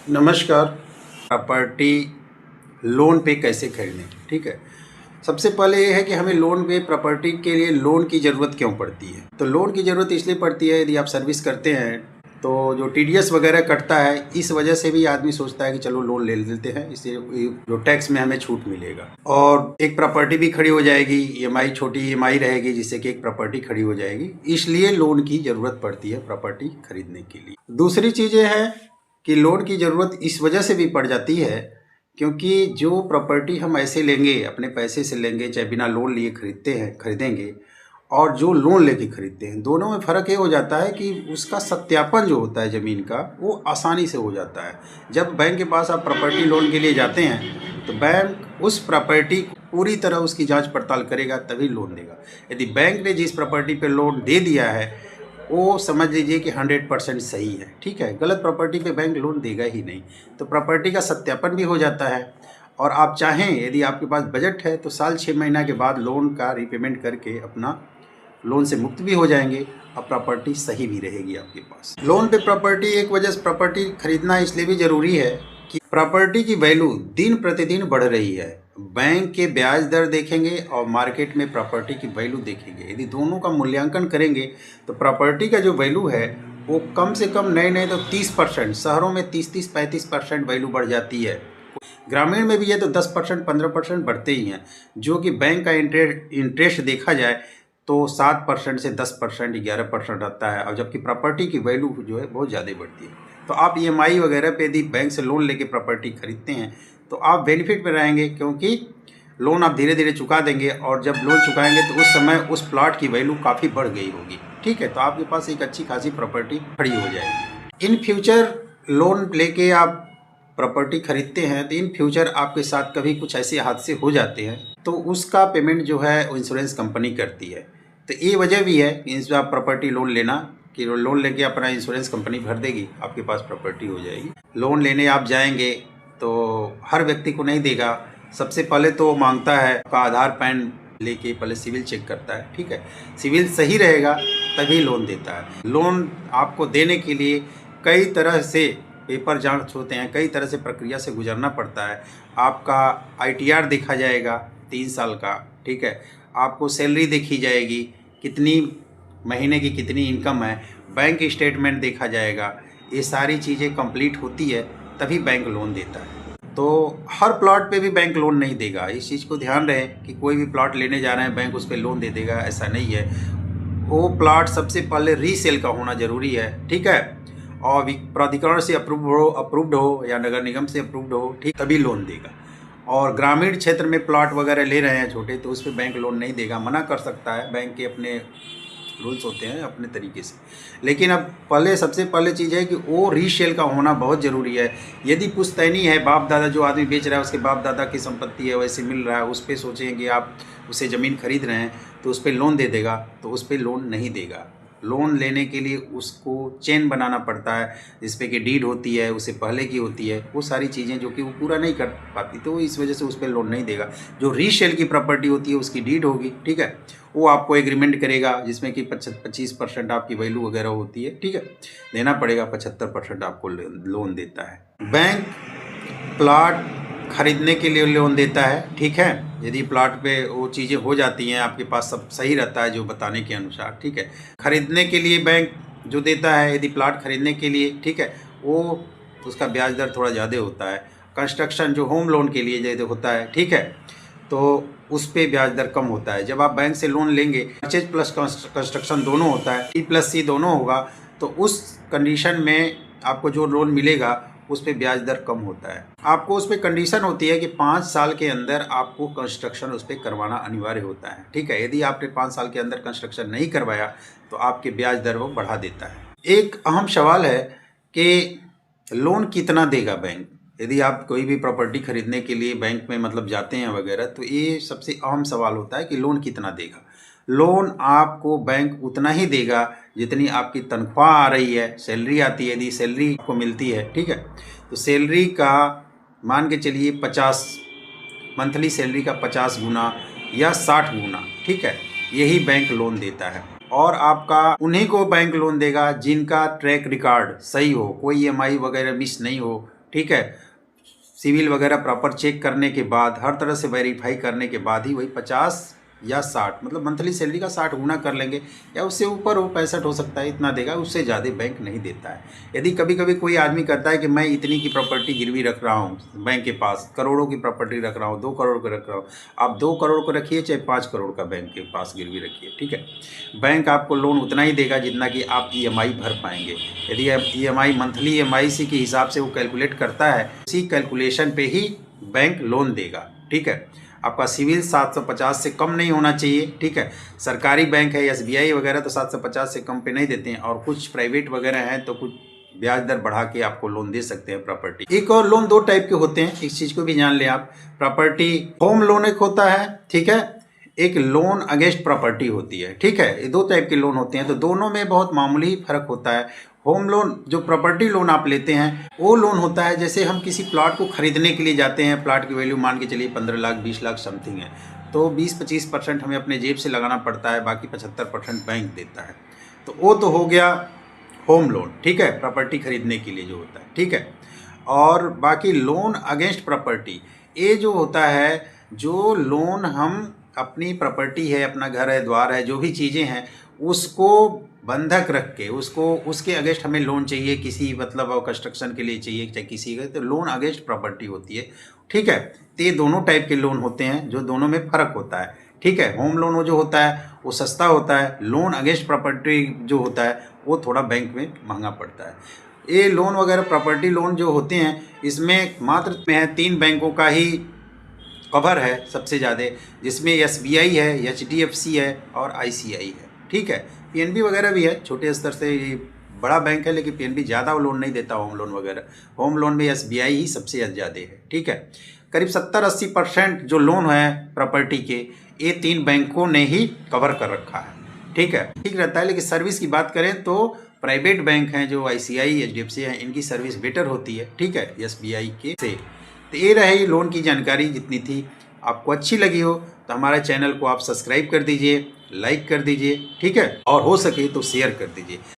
नमस्कार। Property loan पे कैसे खरीदें, ठीक है। सबसे पहले ये है कि हमें लोन पे प्रॉपर्टी के लिए लोन की ज़रूरत क्यों पड़ती है। तो लोन की ज़रूरत इसलिए पड़ती है, यदि आप सर्विस करते हैं तो जो टीडीएस वगैरह कटता है, इस वजह से भी आदमी सोचता है कि चलो लोन ले लेते हैं, इससे जो टैक्स में हमें छूट मिलेगा और एक प्रॉपर्टी भी खड़ी हो जाएगी। ईएमआई, छोटी ईएमआई रहेगी जिससे कि एक प्रॉपर्टी खड़ी हो जाएगी, इसलिए लोन की ज़रूरत पड़ती है प्रॉपर्टी खरीदने के लिए। दूसरी चीज़ ये है कि लोन की ज़रूरत इस वजह से भी पड़ जाती है क्योंकि जो प्रॉपर्टी हम ऐसे लेंगे, अपने पैसे से लेंगे, चाहे बिना लोन लिए खरीदेंगे, और जो लोन लेके खरीदते हैं, दोनों में फ़र्क ये हो जाता है कि उसका सत्यापन जो होता है ज़मीन का, वो आसानी से हो जाता है। जब बैंक के पास आप प्रॉपर्टी लोन के लिए जाते हैं तो बैंक उस प्रॉपर्टी पूरी तरह उसकी जांच पड़ताल करेगा, तभी लोन देगा। यदि बैंक ने जिस प्रॉपर्टी पे लोन दे दिया है वो समझ लीजिए कि 100% सही है, ठीक है। गलत प्रॉपर्टी पे बैंक लोन देगा ही नहीं। तो प्रॉपर्टी का सत्यापन भी हो जाता है और आप चाहें, यदि आपके पास बजट है, तो साल 6 महीना के बाद लोन का रीपेमेंट करके अपना लोन से मुक्त भी हो जाएंगे और प्रॉपर्टी सही भी रहेगी आपके पास। लोन पे प्रॉपर्टी, एक वजह से प्रॉपर्टी खरीदना इसलिए भी ज़रूरी है कि प्रॉपर्टी की वैल्यू दिन प्रतिदिन बढ़ रही है। बैंक के ब्याज दर देखेंगे और मार्केट में प्रॉपर्टी की वैल्यू देखेंगे, यदि दोनों का मूल्यांकन करेंगे तो प्रॉपर्टी का जो वैल्यू है वो कम से कम नए तो 30%, शहरों में 30-35% वैल्यू बढ़ जाती है। ग्रामीण में भी है तो 10%, 15% बढ़ते ही हैं। जो कि बैंक का इंटरेस्ट देखा जाए तो 7% से 10%, 11% आता है, और जबकि प्रॉपर्टी की वैल्यू जो है बहुत ज़्यादा बढ़ती है। तो आप ईएमआई वगैरह पे यदि बैंक से लोन लेके प्रॉपर्टी खरीदते हैं तो आप बेनिफिट में रहेंगे, क्योंकि लोन आप धीरे धीरे चुका देंगे और जब लोन चुकाएंगे तो उस समय उस प्लॉट की वैल्यू काफ़ी बढ़ गई होगी, ठीक है। तो आपके पास एक अच्छी खासी प्रॉपर्टी खड़ी हो जाएगी। इन फ्यूचर लोन लेके आप प्रॉपर्टी खरीदते हैं तो इन फ्यूचर आपके साथ कभी कुछ ऐसे हादसे हो जाते हैं तो उसका पेमेंट जो है इंश्योरेंस कंपनी करती है। तो ये वजह भी है कि आप प्रॉपर्टी लोन लेना, कि लोन लेके अपना इंश्योरेंस कंपनी भर देगी, आपके पास प्रॉपर्टी हो जाएगी। लोन लेने आप जाएंगे तो हर व्यक्ति को नहीं देगा। सबसे पहले तो मांगता है आपका आधार, पैन लेके पहले सिविल चेक करता है, ठीक है। सिविल सही रहेगा तभी लोन देता है। लोन आपको देने के लिए कई तरह से पेपर जांच होते हैं, कई तरह से प्रक्रिया से गुजरना पड़ता है। आपका आईटीआर देखा जाएगा 3 साल का, ठीक है। आपको सैलरी देखी जाएगी, कितनी महीने की कितनी इनकम है, बैंक स्टेटमेंट देखा जाएगा। ये सारी चीज़ें कंप्लीट होती है तभी बैंक लोन देता है। तो हर प्लॉट पे भी बैंक लोन नहीं देगा, इस चीज़ को ध्यान रहे कि कोई भी प्लॉट लेने जा रहे हैं बैंक उस पर लोन दे देगा, ऐसा नहीं है। वो प्लॉट सबसे पहले रीसेल का होना ज़रूरी है, ठीक है, और प्राधिकरण से अप्रूव्ड हो या नगर निगम से अप्रूव्ड हो, ठीक, तभी लोन देगा। और ग्रामीण क्षेत्र में प्लॉट वगैरह ले रहे हैं छोटे, तो उस पर बैंक लोन नहीं देगा, मना कर सकता है। बैंक के अपने रूल्स होते हैं अपने तरीके से। लेकिन अब सबसे पहले चीज़ है कि वो रीसेल का होना बहुत ज़रूरी है। यदि पुश्तैनी है, बाप दादा जो आदमी बेच रहा है उसके बाप दादा की संपत्ति है, वैसे मिल रहा है, उस पर सोचें कि आप उसे ज़मीन खरीद रहे हैं तो उस पर लोन दे देगा, तो उस पर लोन नहीं देगा। लोन लेने के लिए उसको चेन बनाना पड़ता है, जिसपे कि डीड होती है, उससे पहले की होती है, वो सारी चीज़ें जो कि वो पूरा नहीं कर पाती, तो इस वजह से उस पर लोन नहीं देगा। जो रीसेल की प्रॉपर्टी होती है उसकी डीड होगी, ठीक है, वो आपको एग्रीमेंट करेगा जिसमें कि 25% आपकी वैल्यू वगैरह होती है, ठीक है, देना पड़ेगा। 75% आपको लोन देता है बैंक। प्लाट खरीदने के लिए लोन देता है, ठीक है, यदि प्लाट पे वो चीज़ें हो जाती हैं, आपके पास सब सही रहता है जो बताने के अनुसार, ठीक है। खरीदने के लिए बैंक जो देता है, यदि प्लाट खरीदने के लिए, ठीक है, वो उसका ब्याज दर थोड़ा ज़्यादा होता है। कंस्ट्रक्शन जो होम लोन के लिए ज़्यादा होता है, ठीक है, तो उस पर ब्याज दर कम होता है। जब आप बैंक से लोन लेंगे, परचेज प्लस कंस्ट्रक्शन दोनों होता है, T+C दोनों होगा, तो उस कंडीशन में आपको जो लोन मिलेगा उस पर ब्याज दर कम होता है। आपको उस पर कंडीशन होती है कि 5 साल के अंदर आपको कंस्ट्रक्शन उस पर करवाना अनिवार्य होता है, ठीक है। यदि आपने 5 साल के अंदर कंस्ट्रक्शन नहीं करवाया तो आपके ब्याज दर वो बढ़ा देता है। एक अहम सवाल है कि लोन कितना देगा बैंक। यदि आप कोई भी प्रॉपर्टी खरीदने के लिए बैंक में मतलब जाते हैं वगैरह, तो ये सबसे अहम सवाल होता है कि लोन कितना देगा। लोन आपको बैंक उतना ही देगा जितनी आपकी तनख्वाह आ रही है, सैलरी आती है, यदि सैलरी आपको मिलती है, ठीक है, तो सैलरी का मान के चलिए 50, मंथली सैलरी का 50 गुना या 60 गुना, ठीक है, यही बैंक लोन देता है। और आपका उन्हीं को बैंक लोन देगा जिनका ट्रैक रिकॉर्ड सही हो, कोई ईएमआई वगैरह मिस नहीं हो, ठीक है, सिविल वगैरह प्रॉपर चेक करने के बाद, हर तरह से वेरीफाई करने के बाद ही वही 50 या 60, मतलब मंथली सैलरी का 60 गुना कर लेंगे, या उससे ऊपर वो 65 हो सकता है, इतना देगा, उससे ज़्यादा बैंक नहीं देता है। यदि कभी कभी कोई आदमी कहता है कि मैं इतनी की प्रॉपर्टी गिरवी रख रहा हूँ बैंक के पास, करोड़ों की प्रॉपर्टी रख रहा हूँ, 2 करोड़ को रख रहा हूँ, आप 2 करोड़ को रखिए चाहे 5 करोड़ का बैंक के पास गिरवी रखिए, ठीक है, बैंक आपको लोन उतना ही देगा जितना कि आप EMI भर पाएंगे। यदि आप EMI मंथली EMI के हिसाब से वो कैलकुलेट करता है, उसी कैलकुलेशन पे ही बैंक लोन देगा, ठीक है। आपका सिविल 750 से कम नहीं होना चाहिए, ठीक है। सरकारी बैंक है SBI वगैरह तो 750 से कम पे नहीं देते हैं, और कुछ प्राइवेट वगैरह हैं तो कुछ ब्याज दर बढ़ा के आपको लोन दे सकते हैं प्रॉपर्टी। एक और लोन 2 टाइप के होते हैं, इस चीज़ को भी जान लें आप। प्रॉपर्टी होम लोन एक होता है, ठीक है, एक लोन अगेंस्ट प्रॉपर्टी होती है, ठीक है। ये 2 टाइप के लोन होते हैं, तो दोनों में बहुत मामूली फर्क होता है। होम लोन, जो प्रॉपर्टी लोन आप लेते हैं, वो लोन होता है जैसे हम किसी प्लॉट को खरीदने के लिए जाते हैं, प्लॉट की वैल्यू मान के चलिए 15 लाख 20 लाख समथिंग है, तो 20-25% हमें अपने जेब से लगाना पड़ता है, बाकी 75% बैंक देता है। तो वो तो हो गया होम लोन, ठीक है, प्रॉपर्टी खरीदने के लिए जो होता है, ठीक है। और बाकी लोन अगेंस्ट प्रॉपर्टी, ये जो होता है, जो लोन हम अपनी प्रॉपर्टी है, अपना घर है, द्वार है, जो भी चीज़ें हैं, उसको बंधक रख के, उसको उसके अगेंस्ट हमें लोन चाहिए, किसी मतलब कंस्ट्रक्शन के लिए चाहिए, चाहे किसी का, तो लोन अगेंस्ट प्रॉपर्टी होती है, ठीक है। तो ये दोनों टाइप के लोन होते हैं, जो दोनों में फ़र्क होता है, ठीक है। होम लोन वो जो होता है वो सस्ता होता है, लोन अगेंस्ट प्रॉपर्टी जो होता है वो थोड़ा बैंक में महंगा पड़ता है। ये लोन वगैरह प्रॉपर्टी लोन जो होते हैं, इसमें मात्र में है 3 बैंकों का ही कवर है सबसे ज़्यादा, जिसमें SBI है, HDFC है और ICI है, ठीक है। PNB वगैरह भी है छोटे स्तर से, ये बड़ा बैंक है, लेकिन PNB ज़्यादा लोन नहीं देता होम लोन वगैरह। होम लोन में SBI ही सबसे ज़्यादा है, ठीक है। करीब 70-80% जो लोन है प्रॉपर्टी के, ये 3 बैंकों ने ही कवर कर रखा है, ठीक है, ठीक रहता है। लेकिन सर्विस की बात करें तो प्राइवेट बैंक हैं जो ICI HDFC हैं, इनकी सर्विस बेटर होती है, ठीक है, SBI के से। तो ये रही लोन की जानकारी जितनी थी। आपको अच्छी लगी हो तो हमारे चैनल को आप सब्सक्राइब कर दीजिए, लाइक कर दीजिए, ठीक है, और हो सके तो शेयर कर दीजिए।